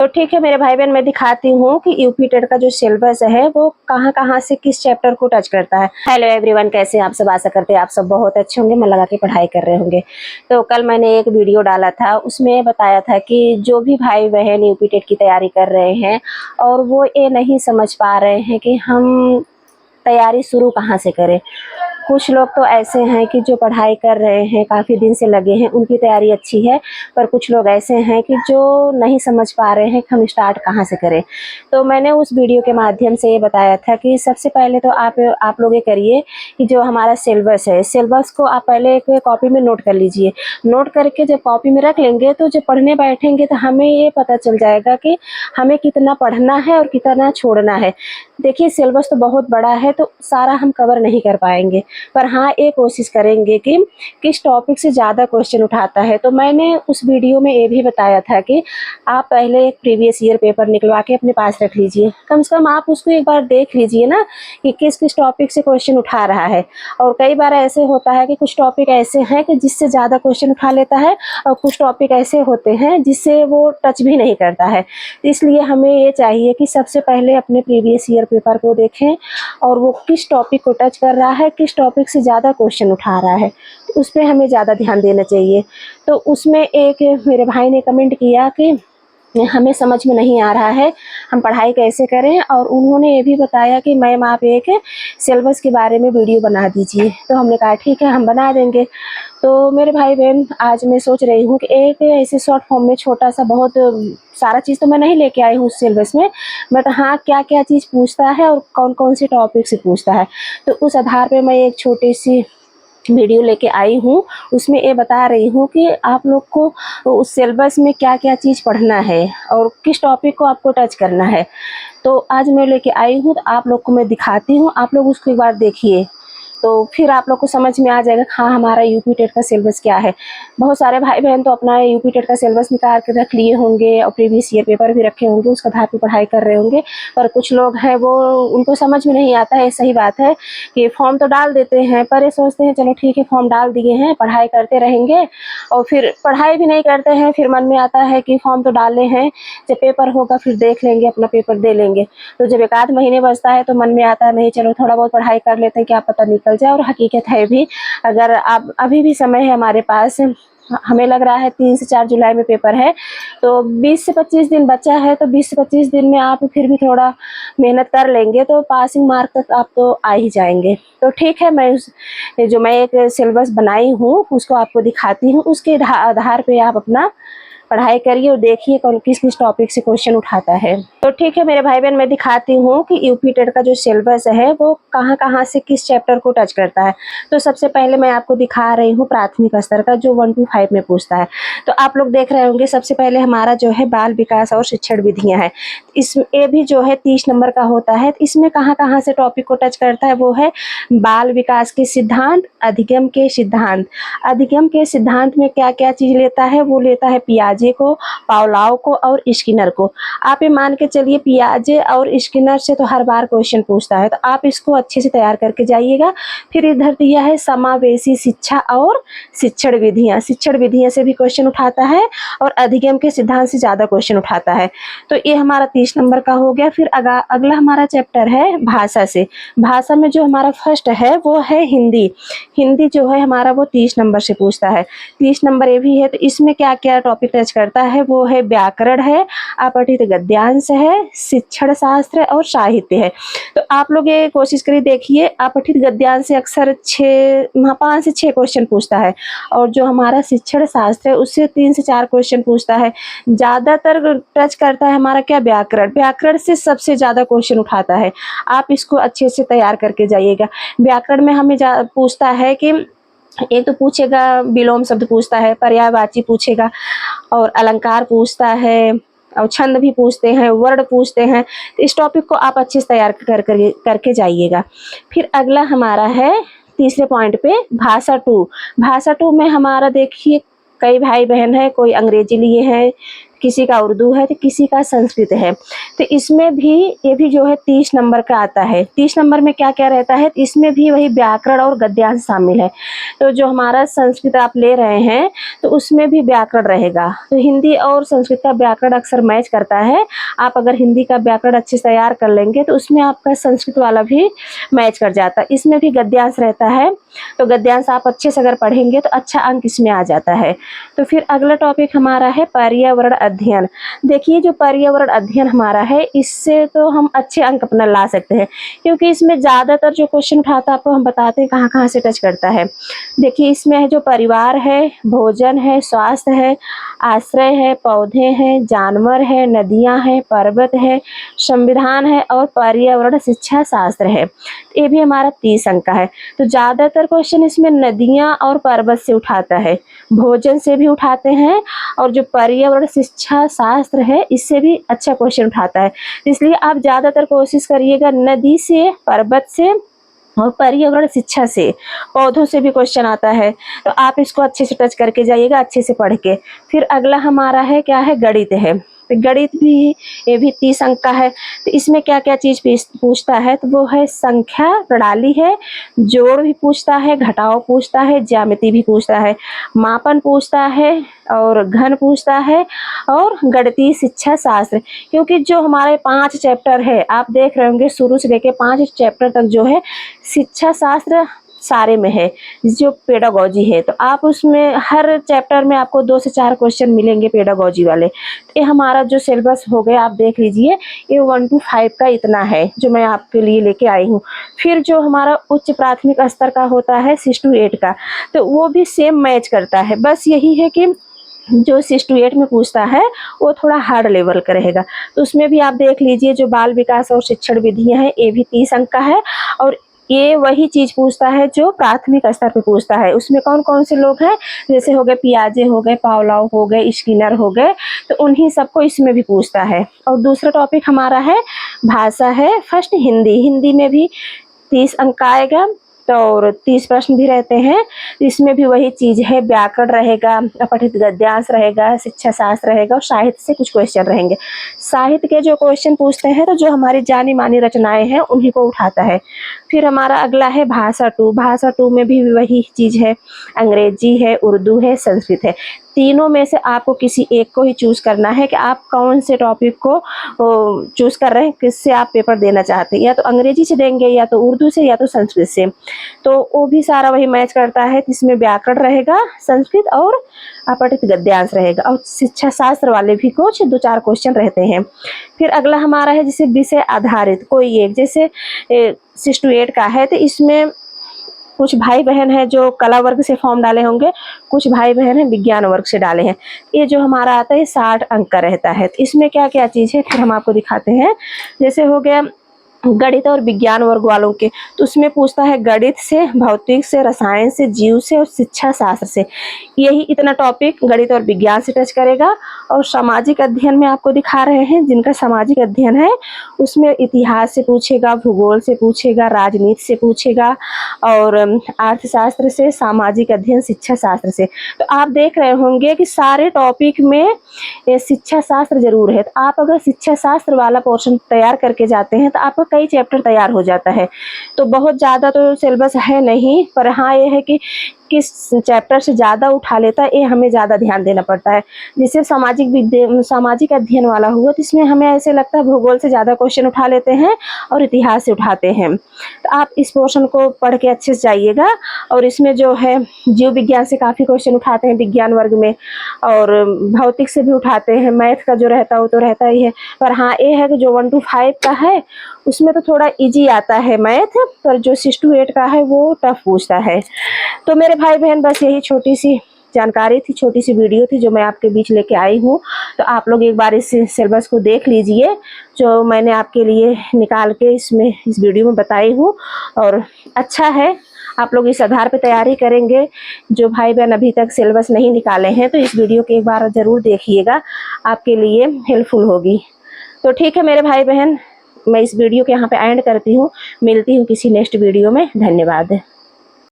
तो ठीक है मेरे भाई बहन, मैं दिखाती हूँ कि यूपी टेट का जो सिलेबस है वो कहाँ से किस चैप्टर को टच करता है। हेलो एवरीवन, कैसे हैं आप सब? आशा करते हैं आप सब बहुत अच्छे होंगे, मन लगा के पढ़ाई कर रहे होंगे। तो कल मैंने एक वीडियो डाला था, उसमें बताया था कि जो भी भाई बहन यूपी टेट की तैयारी कर रहे हैं और वो ये नहीं समझ पा रहे हैं कि हम तैयारी शुरू कहाँ से करें। कुछ लोग तो ऐसे हैं कि जो पढ़ाई कर रहे हैं, काफ़ी दिन से लगे हैं, उनकी तैयारी अच्छी है, पर कुछ लोग ऐसे हैं कि जो नहीं समझ पा रहे हैं कि हम स्टार्ट कहाँ से करें। तो मैंने उस वीडियो के माध्यम से ये बताया था कि सबसे पहले तो आप लोग ये करिए कि जो हमारा सिलेबस है, सिलेबस को आप पहले एक कॉपी में नोट कर लीजिए। नोट करके जब कॉपी में रख लेंगे तो जब पढ़ने बैठेंगे तो हमें ये पता चल जाएगा कि हमें कितना पढ़ना है और कितना छोड़ना है। देखिए सिलेबस तो बहुत बड़ा है, तो सारा हम कवर नहीं कर पाएंगे, पर हाँ ये कोशिश करेंगे कि किस टॉपिक से ज़्यादा क्वेश्चन उठाता है। तो मैंने उस वीडियो में ये भी बताया था कि आप पहले एक प्रीवियस ईयर पेपर निकलवा के अपने पास रख लीजिए, कम से कम आप उसको एक बार देख लीजिए ना कि किस किस टॉपिक से क्वेश्चन उठा रहा है। और कई बार ऐसे होता है कि कुछ टॉपिक ऐसे हैं कि जिससे ज़्यादा क्वेश्चन उठा लेता है और कुछ टॉपिक ऐसे होते हैं जिससे वो टच भी नहीं करता है। इसलिए हमें ये चाहिए कि सबसे पहले अपने प्रीवियस ईयर पेपर को देखें और वो किस टॉपिक को टच कर रहा है, किस टॉपिक से ज़्यादा क्वेश्चन उठा रहा है, तो उस पर हमें ज़्यादा ध्यान देना चाहिए। तो उसमें एक मेरे भाई ने कमेंट किया कि हमें समझ में नहीं आ रहा है, हम पढ़ाई कैसे करें, और उन्होंने ये भी बताया कि मैम आप एक सिलेबस के बारे में वीडियो बना दीजिए। तो हमने कहा ठीक है, हम बना देंगे। तो मेरे भाई बहन, आज मैं सोच रही हूँ कि एक ऐसे शॉर्ट फॉर्म में छोटा सा, बहुत सारा चीज़ तो मैं नहीं लेके आई हूँ उस सिलेबस में, बट हाँ क्या क्या चीज़ पूछता है और कौन कौन से टॉपिक से पूछता है, तो उस आधार पे मैं एक छोटी सी वीडियो लेके आई हूँ। उसमें ये बता रही हूँ कि आप लोग को उस सिलेबस में क्या क्या चीज़ पढ़ना है और किस टॉपिक को आपको टच करना है। तो आज मैं लेके आई हूँ, तो आप लोग को मैं दिखाती हूँ, आप लोग उसको एक बार देखिए, तो फिर आप लोग को समझ में आ जाएगा हाँ हमारा यूपी टेट का सिलेबस क्या है। बहुत सारे भाई बहन तो अपना यूपी टेट का सिलेबस निकाल के रख लिए होंगे और प्रीवियस ईयर पेपर भी रखे होंगे, उसका आधार पे पढ़ाई कर रहे होंगे, पर कुछ लोग हैं वो उनको समझ में नहीं आता है। सही बात है कि फॉर्म तो डाल देते हैं, पर ये सोचते हैं चलो ठीक है फॉर्म डाल दिए हैं, पढ़ाई करते रहेंगे, और फिर पढ़ाई भी नहीं करते हैं। फिर मन में आता है कि फॉर्म तो डाले हैं, जब पेपर होगा फिर देख लेंगे, अपना पेपर दे लेंगे। तो जब एक आध महीने बचता है तो मन में आता है नहीं चलो थोड़ा बहुत पढ़ाई कर लेते हैं, क्या पता निकल जाए। और हकीकत है भी, अगर आप अभी भी समय है हमारे पास, हमें लग रहा है 3 से 4 जुलाई में पेपर है, तो 20 से 25 दिन बचा है। तो 20 से 25 दिन में आप फिर भी थोड़ा मेहनत कर लेंगे तो पासिंग मार्क तक आप तो आ ही जाएंगे। तो ठीक है, मैं एक सिलेबस बनाई हूँ उसको आपको दिखाती हूँ, उसके आधार पे आप अपना पढ़ाई करिए और देखिए कौन किस किस टॉपिक से क्वेश्चन उठाता है। तो ठीक है मेरे भाई बहन, मैं दिखाती हूँ कि यूपी टेट का जो सिलेबस है वो कहाँ से किस चैप्टर को टच करता है। तो सबसे पहले मैं आपको दिखा रही हूँ प्राथमिक स्तर का, जो 1 to 5 में पूछता है। तो आप लोग देख रहे होंगे सबसे पहले हमारा जो है बाल विकास और शिक्षण विधियाँ है। ये भी जो है 30 नंबर का होता है। इसमें कहाँ से टॉपिक को टच करता है, वो है बाल विकास के सिद्धांत, अधिगम के सिद्धांत। अधिगम के सिद्धांत में क्या क्या चीज़ लेता है, वो लेता है पियाजे को, पावलाव को और स्किनर को। आप ये मान के चलिए पियाजे और स्किनर से तो हर बार क्वेश्चन पूछता है, तो आप इसको अच्छे से तैयार करके जाइएगा। फिर इधर दिया है समावेशी शिक्षा और शिक्षण विधियाँ। शिक्षण विधियाँ से भी क्वेश्चन उठाता है और अधिगम के सिद्धांत से ज़्यादा क्वेश्चन उठाता है। तो ये हमारा 30 नंबर का हो गया। फिर अगला हमारा चैप्टर है भाषा से। भाषा में जो हमारा फर्स्ट है वो है हिंदी। हिंदी जो है हमारा वो 30 नंबर से पूछता है। 30 नंबर ये भी है। तो इसमें क्या क्या टॉपिक टच करता है, वो है व्याकरण है, अपठित गद्यांश है, शिक्षण शास्त्र और साहित्य है। तो आप लोग ये कोशिश करिए, देखिए अपठित गद्यांश से अक्सर 5 से 6 क्वेश्चन पूछता है, और जो हमारा शिक्षण शास्त्र है उससे 3 से 4 क्वेश्चन पूछता है। ज़्यादातर टच करता है हमारा क्या, व्याकरण। व्याकरण से सबसे ज़्यादा क्वेश्चन उठाता है। आप इसको अच्छे से तैयार करके जाइएगा। व्याकरण में हमें पूछता है कि एक तो पूछेगा विलोम शब्द पूछता है, पर्यायवाची पूछेगा, और अलंकार पूछता है, और छंद भी पूछते हैं, वर्ण पूछते हैं। तो इस टॉपिक को आप अच्छे से तैयार करके जाइएगा। फिर अगला हमारा है तीसरे पॉइंट पे भाषा 2। भाषा 2 में हमारा देखिए कई भाई बहन है, कोई अंग्रेजी लिए हैं, किसी का उर्दू है तो किसी का संस्कृत है। तो इसमें भी ये भी जो है 30 नंबर का आता है। 30 नंबर में क्या क्या रहता है, तो इसमें भी वही व्याकरण और गद्यांश शामिल है। तो जो हमारा संस्कृत आप ले रहे हैं तो उसमें भी व्याकरण रहेगा। तो हिंदी और संस्कृत का व्याकरण अक्सर मैच करता है। आप अगर हिंदी का व्याकरण अच्छे से तैयार कर लेंगे तो उसमें आपका संस्कृत वाला भी मैच कर जाता है। इसमें भी गद्यांश रहता है, तो गद्यांश आप अच्छे से अगर पढ़ेंगे तो अच्छा अंक इसमें आ जाता है। तो फिर अगला टॉपिक हमारा है पर्यावरण अध्ययन। देखिए जो पर्यावरण अध्ययन हमारा है, इससे तो हम अच्छे अंक अपना ला सकते हैं, क्योंकि इसमें ज़्यादातर जो क्वेश्चन उठाता है आपको हम बताते हैं कहाँ कहाँ से टच करता है। देखिए इसमें है जो परिवार है, भोजन है, स्वास्थ्य है, आश्रय है, पौधे हैं, जानवर है, नदियाँ हैं, पर्वत है, संविधान है और पर्यावरण शिक्षा शास्त्र है। ये भी हमारा 30 अंक का है। तो ज़्यादातर क्वेश्चन इसमें नदियाँ और पर्वत से उठाता है, भोजन से भी उठाते हैं, और जो पर्यावरण शिक्षा शास्त्र है इससे भी अच्छा क्वेश्चन उठाता है। इसलिए आप ज़्यादातर कोशिश करिएगा नदी से, पर्वत से और पर्यावरण शिक्षा से, पौधों से भी क्वेश्चन आता है। तो आप इसको अच्छे से टच करके जाइएगा, अच्छे से पढ़ के। फिर अगला हमारा है क्या है, गणित है। तो गणित भी ये भी 30 अंक का है। तो इसमें क्या क्या चीज़ पूछता है, तो वो है संख्या प्रणाली है, जोड़ भी पूछता है, घटाव पूछता है, ज्यामिति भी पूछता है, मापन पूछता है और घन पूछता है और गणितीय शिक्षा शास्त्र। क्योंकि जो हमारे 5 चैप्टर है आप देख रहे होंगे शुरू से लेके 5 चैप्टर तक जो है शिक्षा शास्त्र सारे में है, जो पेडागोजी है। तो आप उसमें हर चैप्टर में आपको 2 से 4 क्वेश्चन मिलेंगे पेडागोजी वाले। तो ये हमारा जो सिलेबस हो गया आप देख लीजिए, ये 1 to 5 का इतना है जो मैं आपके लिए लेके आई हूँ। फिर जो हमारा उच्च प्राथमिक स्तर का होता है 6 to 8 का, तो वो भी सेम मैच करता है। बस यही है कि जो 6 to 8 में पूछता है वो थोड़ा हार्ड लेवल का रहेगा। तो उसमें भी आप देख लीजिए जो बाल विकास और शिक्षण विधियाँ हैं ये भी 30 अंक का है, और ये वही चीज़ पूछता है जो प्राथमिक स्तर पे पूछता है। उसमें कौन कौन से लोग हैं, जैसे हो गए पियाजे हो गए, पावलोव हो गए, स्किनर हो गए, तो उन्हीं सबको इसमें भी पूछता है। और दूसरा टॉपिक हमारा है भाषा है, फर्स्ट हिंदी। हिंदी में भी 30 अंक आएगा, तो और 30 प्रश्न भी रहते हैं। इसमें भी वही चीज़ है, व्याकरण रहेगा, अपठित गद्यांश रहेगा, शिक्षा शास्त्र रहेगा और साहित्य से कुछ क्वेश्चन रहेंगे। साहित्य के जो क्वेश्चन पूछते हैं तो जो हमारी जानी मानी रचनाएं हैं उन्हीं को उठाता है। फिर हमारा अगला है भाषा 2। भाषा 2 में भी वही चीज़ है, अंग्रेजी है, उर्दू है, संस्कृत है। तीनों में से आपको किसी एक को ही चूज़ करना है कि आप कौन से टॉपिक को चूज़ कर रहे हैं, किससे आप पेपर देना चाहते हैं, या तो अंग्रेजी से देंगे, या तो उर्दू से, या तो संस्कृत से। तो वो भी सारा वही मैच करता है। इसमें व्याकरण रहेगा, संस्कृत और अपठित गद्यांश रहेगा, और शिक्षा शास्त्र वाले भी कुछ 2-4 क्वेश्चन रहते हैं। फिर अगला हमारा है जैसे विषय आधारित कोई एक, जैसे 6 to 8 का है, तो इसमें कुछ भाई बहन है जो कला वर्ग से फॉर्म डाले होंगे, कुछ भाई बहन है विज्ञान वर्ग से डाले हैं। ये जो हमारा आता है 60 अंक का रहता है। तो इसमें क्या क्या चीज़ है फिर हम आपको दिखाते हैं। जैसे हो गया गणित और विज्ञान वर्ग वालों के, तो उसमें पूछता है गणित से, भौतिक से, रसायन से, जीव से और शिक्षा शास्त्र से। यही इतना टॉपिक गणित और विज्ञान से टच करेगा। और सामाजिक अध्ययन में आपको दिखा रहे हैं, जिनका सामाजिक अध्ययन है उसमें इतिहास से पूछेगा, भूगोल से पूछेगा, राजनीति से पूछेगा और अर्थशास्त्र से, सामाजिक अध्ययन, शिक्षा शास्त्र से। तो आप देख रहे होंगे कि सारे टॉपिक में शिक्षा शास्त्र जरूर है। तो आप अगर शिक्षा शास्त्र वाला पोर्शन तैयार करके जाते हैं तो आपका कई चैप्टर तैयार हो जाता है। तो बहुत ज़्यादा तो सिलेबस है नहीं, पर हाँ ये है कि किस चैप्टर से ज़्यादा उठा लेता है ये हमें ज़्यादा ध्यान देना पड़ता है। जैसे सामाजिक अध्ययन वाला हुआ तो इसमें हमें ऐसे लगता है भूगोल से ज़्यादा क्वेश्चन उठा लेते हैं और इतिहास से उठाते हैं। तो आप इस पोर्शन को पढ़ के अच्छे से जाइएगा। और इसमें जो है जीव विज्ञान से काफ़ी क्वेश्चन उठाते हैं विज्ञान वर्ग में, और भौतिक से भी उठाते हैं। मैथ का जो रहता है वो तो रहता ही है, पर हाँ ये है कि जो 1 to 5 का है उसमें तो थोड़ा इजी आता है मैथ, पर जो 6 to 8 का है वो टफ पूछता है। तो मेरे भाई बहन बस यही छोटी सी जानकारी थी, छोटी सी वीडियो थी जो मैं आपके बीच लेके आई हूँ। तो आप लोग एक बार इस सिलेबस को देख लीजिए जो मैंने आपके लिए निकाल के इसमें इस वीडियो में बताई हूँ, और अच्छा है आप लोग इस आधार पे तैयारी करेंगे। जो भाई बहन अभी तक सिलेबस नहीं निकाले हैं तो इस वीडियो को एक बार ज़रूर देखिएगा, आपके लिए हेल्पफुल होगी। तो ठीक है मेरे भाई बहन, मैं इस वीडियो के यहाँ पे एंड करती हूँ। मिलती हूँ किसी नेक्स्ट वीडियो में। धन्यवाद।